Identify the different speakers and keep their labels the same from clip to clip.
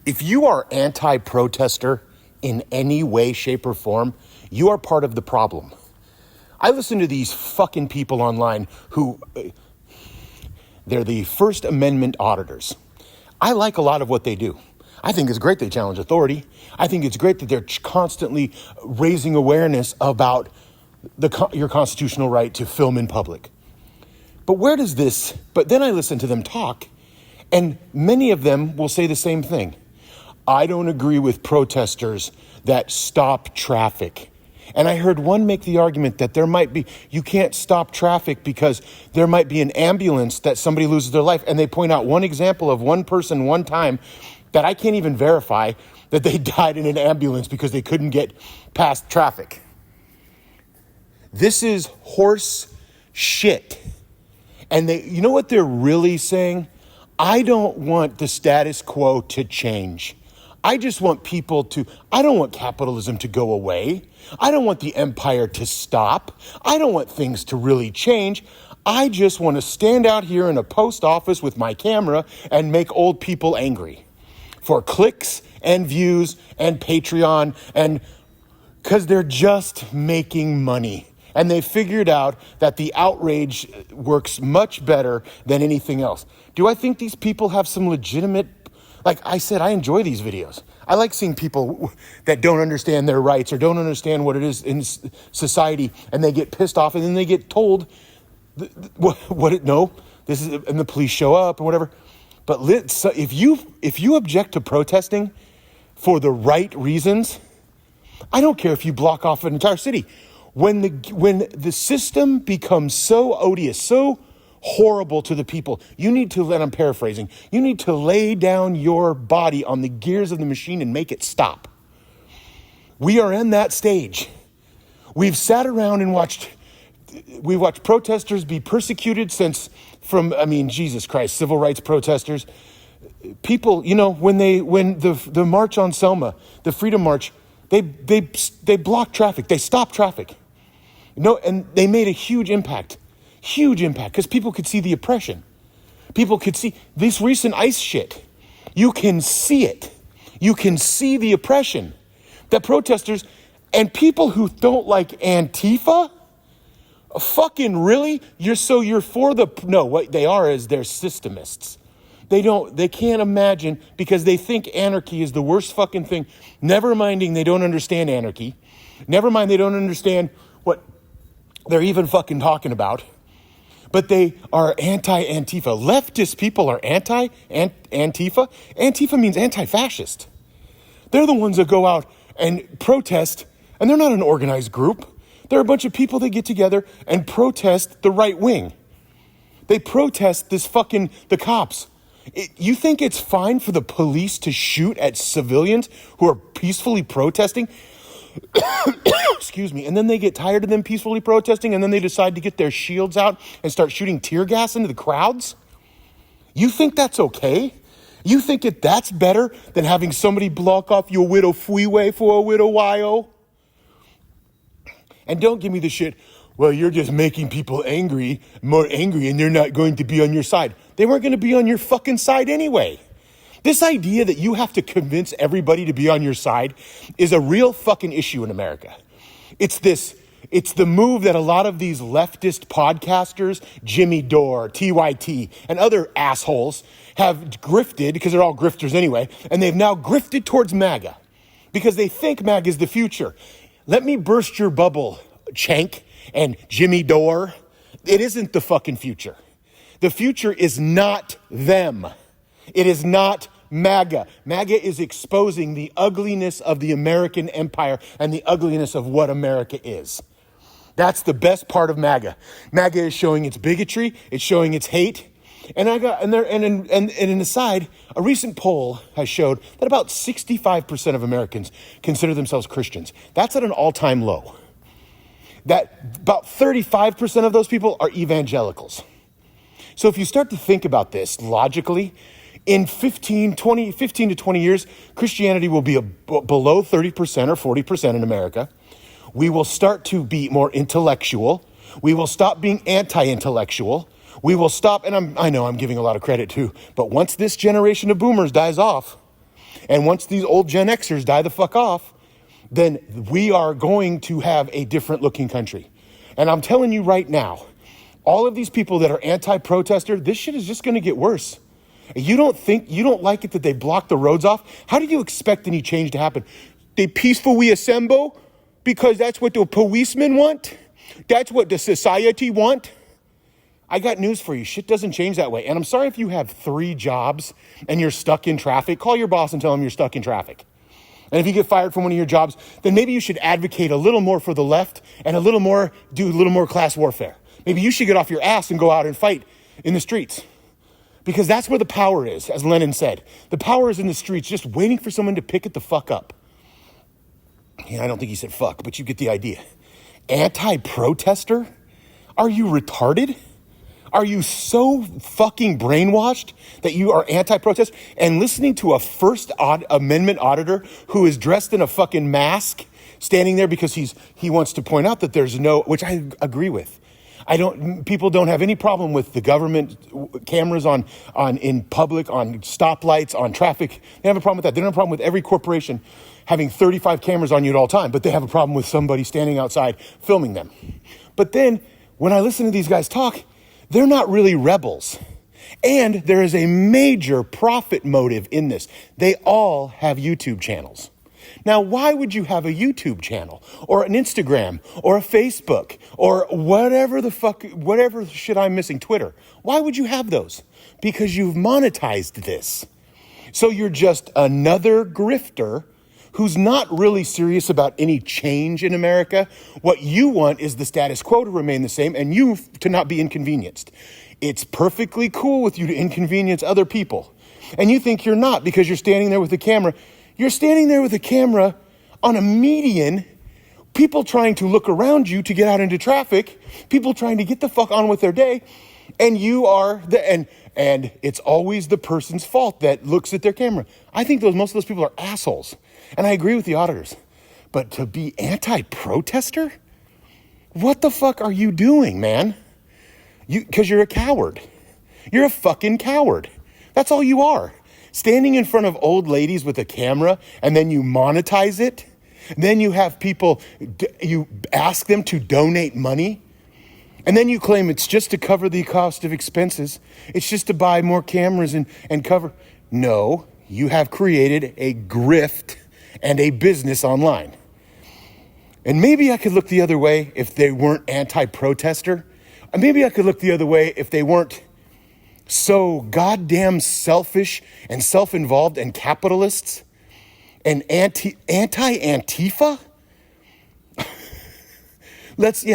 Speaker 1: If you are anti-protester in any way, shape, or form, you are part of the problem. I listen to these fucking people online who, they're the First Amendment auditors. I like a lot of what they do. I think it's great they challenge authority. I think it's great that they're constantly raising awareness about your constitutional right to film in public. But but then I listen to them talk, and many of them will say the same thing. I don't agree with protesters that stop traffic. And I heard one make the argument that you can't stop traffic because there might be an ambulance that somebody loses their life. And they point out one example of one person one time that I can't even verify that they died in an ambulance because they couldn't get past traffic. This is horse shit. And you know what they're really saying? I don't want the status quo to change. I just want I don't want capitalism to go away. I don't want the empire to stop. I don't want things to really change. I just want to stand out here in a post office with my camera and make old people angry for clicks and views and Patreon, and because they're just making money. And they figured out that the outrage works much better than anything else. Do I think these people have some legitimate, like I said, I enjoy these videos. I like seeing people that don't understand their rights or don't understand what it is in society, and they get pissed off, and then they get told, this is, and the police show up or whatever. But if you object to protesting for the right reasons, I don't care if you block off an entire city. When the system becomes so odious, so horrible to the people, you need to, and I'm paraphrasing, you need to lay down your body on the gears of the machine and make it stop. We are in that stage. We've sat around and watched protesters be persecuted Jesus Christ, civil rights protesters. People, when the March on Selma, the Freedom March, they blocked traffic, they stopped traffic. And they made a huge impact, because people could see the oppression. People could see this recent ICE shit. You can see it. You can see the oppression that protesters and people who don't like Antifa, fucking really? You're for what they are is they're systemists. They can't imagine, because they think anarchy is the worst fucking thing. Never minding they don't understand anarchy. Never mind they don't understand what they're even fucking talking about. But they are anti-Antifa. Leftist people are anti-Antifa. Antifa means anti-fascist. They're the ones that go out and protest, and they're not an organized group. They're a bunch of people that get together and protest the right wing. They protest the cops. You think it's fine for the police to shoot at civilians who are peacefully protesting? Excuse me. And then they get tired of them peacefully protesting, and then they decide to get their shields out and start shooting tear gas into the crowds? You think that's okay? You think that's better than having somebody block off your widow freeway for a little while? And don't give me the shit, well, you're just making people more angry, and they're not going to be on your side. They weren't going to be on your fucking side anyway. This idea that you have to convince everybody to be on your side is a real fucking issue in America. It's the move that a lot of these leftist podcasters, Jimmy Dore, TYT, and other assholes have grifted, because they're all grifters anyway, and they've now grifted towards MAGA because they think MAGA is the future. Let me burst your bubble, Chank and Jimmy Dore. It isn't the fucking future. The future is not them. It is not MAGA. MAGA is exposing the ugliness of the American empire and the ugliness of what America is. That's the best part of MAGA. MAGA is showing its bigotry. It's showing its hate. And an aside, a recent poll has showed that about 65% of Americans consider themselves Christians. That's at an all-time low. That about 35% of those people are evangelicals. So if you start to think about this logically, in 15 to 20 years, Christianity will be below 30% or 40% in America. We will start to be more intellectual. We will stop being anti-intellectual. We will stop, and I know I'm giving a lot of credit too, but once this generation of boomers dies off, And once these old Gen Xers die the fuck off, then we are going to have a different looking country. And I'm telling you right now, all of these people that are anti-protester, this shit is just going to get worse. You don't like it that they block the roads off? How do you expect any change to happen? They peacefully assemble because that's what the policemen want? That's what the society want? I got news for you. Shit doesn't change that way. And I'm sorry if you have 3 jobs and you're stuck in traffic. Call your boss and tell him you're stuck in traffic. And if you get fired from one of your jobs, then maybe you should advocate a little more for the left and do a little more class warfare. Maybe you should get off your ass and go out and fight in the streets. Because that's where the power is, as Lenin said. The power is in the streets, just waiting for someone to pick it the fuck up. Yeah, I don't think he said fuck, but you get the idea. Anti-protester? Are you retarded? Are you so fucking brainwashed that you are anti-protest? And listening to a First Amendment auditor who is dressed in a fucking mask, standing there because he wants to point out that there's no, which I agree with. People don't have any problem with the government cameras on in public, on stoplights, on traffic. They have a problem with that. They don't have a problem with every corporation having 35 cameras on you at all time, but they have a problem with somebody standing outside filming them. But then when I listen to these guys talk, they're not really rebels. And there is a major profit motive in this. They all have YouTube channels. Now, why would you have a YouTube channel or an Instagram or a Facebook or whatever shit I'm missing, Twitter? Why would you have those? Because you've monetized this. So you're just another grifter who's not really serious about any change in America. What you want is the status quo to remain the same and you to not be inconvenienced. It's perfectly cool with you to inconvenience other people. And you think you're not because you're standing there with a camera. You're standing there with a camera on a median, people trying to look around you to get out into traffic, people trying to get the fuck on with their day, and you are and it's always the person's fault that looks at their camera. I think most of those people are assholes. And I agree with the auditors. But to be anti-protester? What the fuck are you doing, man? Because you're a coward. You're a fucking coward. That's all you are. Standing in front of old ladies with a camera and then you monetize it. Then you have people, you ask them to donate money. And then you claim it's just to cover the cost of expenses. It's just to buy more cameras and cover. No, you have created a grift and a business online. And maybe I could look the other way if they weren't anti-protester. Maybe I could look the other way if they weren't so goddamn selfish and self-involved and capitalists and anti-Antifa.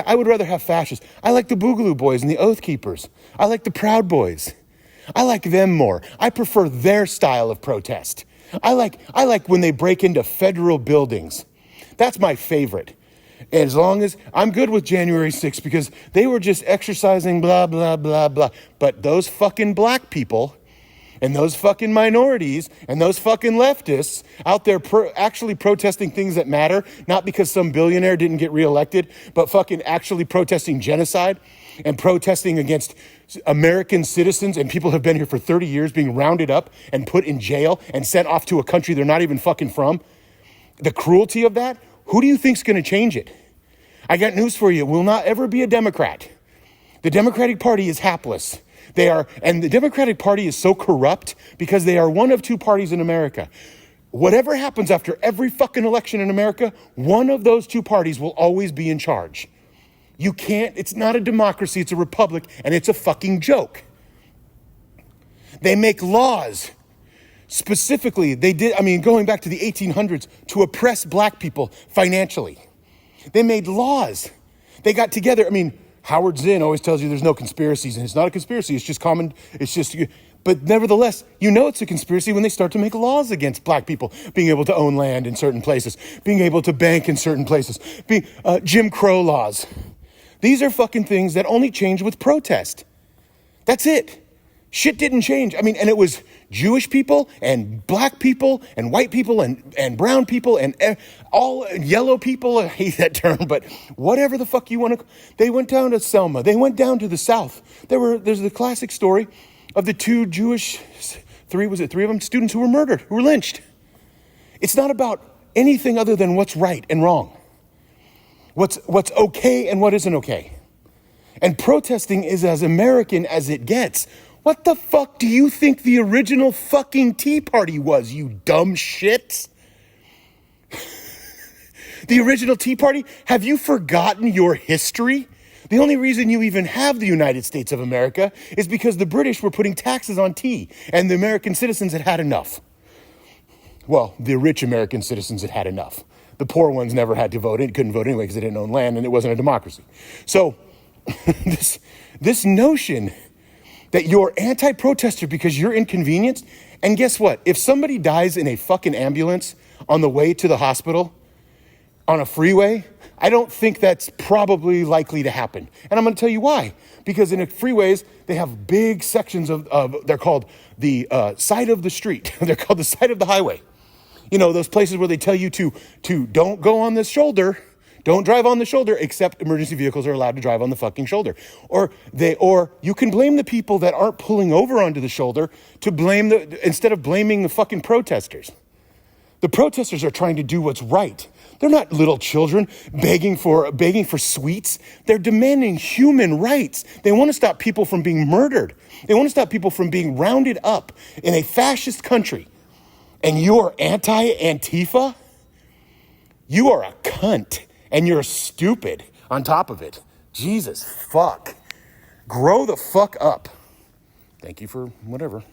Speaker 1: I would rather have fascists. I like the Boogaloo Boys and the Oath Keepers. I like the Proud Boys. I like them more. I prefer their style of protest. I like when they break into federal buildings. That's my favorite. As long as I'm good with January 6th because they were just exercising blah, blah, blah, blah. But those fucking black people and those fucking minorities and those fucking leftists out there actually protesting things that matter, not because some billionaire didn't get reelected, but fucking actually protesting genocide and protesting against American citizens and people who have been here for 30 years being rounded up and put in jail and sent off to a country they're not even fucking from. The cruelty of that, who do you think's going to change it? I got news for you. It will not ever be a Democrat. The Democratic Party is hapless. And the Democratic Party is so corrupt because they are one of 2 parties in America. Whatever happens after every fucking election in America, one of those 2 parties will always be in charge. It's not a democracy, it's a republic, and it's a fucking joke. They make laws. Specifically, going back to the 1800s, to oppress black people financially. They made laws. They got together. Howard Zinn always tells you there's no conspiracies, and it's not a conspiracy. It's just common. But nevertheless, it's a conspiracy when they start to make laws against black people being able to own land in certain places, being able to bank in certain places, Jim Crow laws. These are fucking things that only change with protest. That's it. Shit didn't change. And it was Jewish people and black people and white people and brown people and all yellow people. I hate that term, but whatever the fuck you want to. They went down to Selma. They went down to the South. There's the classic story of the 2 Jewish, 3 of them, students who were murdered, who were lynched. It's not about anything other than what's right and wrong. What's okay and what isn't okay. And protesting is as American as it gets. What the fuck do you think the original fucking Tea Party was, you dumb shits? The original Tea Party? Have you forgotten your history? The only reason you even have the United States of America is because the British were putting taxes on tea and the American citizens had had enough. Well, the rich American citizens had had enough. The poor ones never had to vote. It couldn't vote anyway because they didn't own land and it wasn't a democracy. So this notion that you're anti-protester because you're inconvenienced, and guess what? If somebody dies in a fucking ambulance on the way to the hospital on a freeway, I don't think that's probably likely to happen. And I'm going to tell you why. Because in the freeways, they have big sections of they're called the side of the street. They're called the side of the highway. You know, those places where they tell you to don't go on this shoulder, don't drive on the shoulder, except emergency vehicles are allowed to drive on the fucking shoulder. Or you can blame the people that aren't pulling over onto the shoulder instead of blaming the fucking protesters. The protesters are trying to do what's right. They're not little children begging for sweets. They're demanding human rights. They want to stop people from being murdered. They want to stop people from being rounded up in a fascist country. And you are anti-Antifa? You are a cunt. And you're stupid on top of it. Jesus fuck. Grow the fuck up. Thank you for whatever.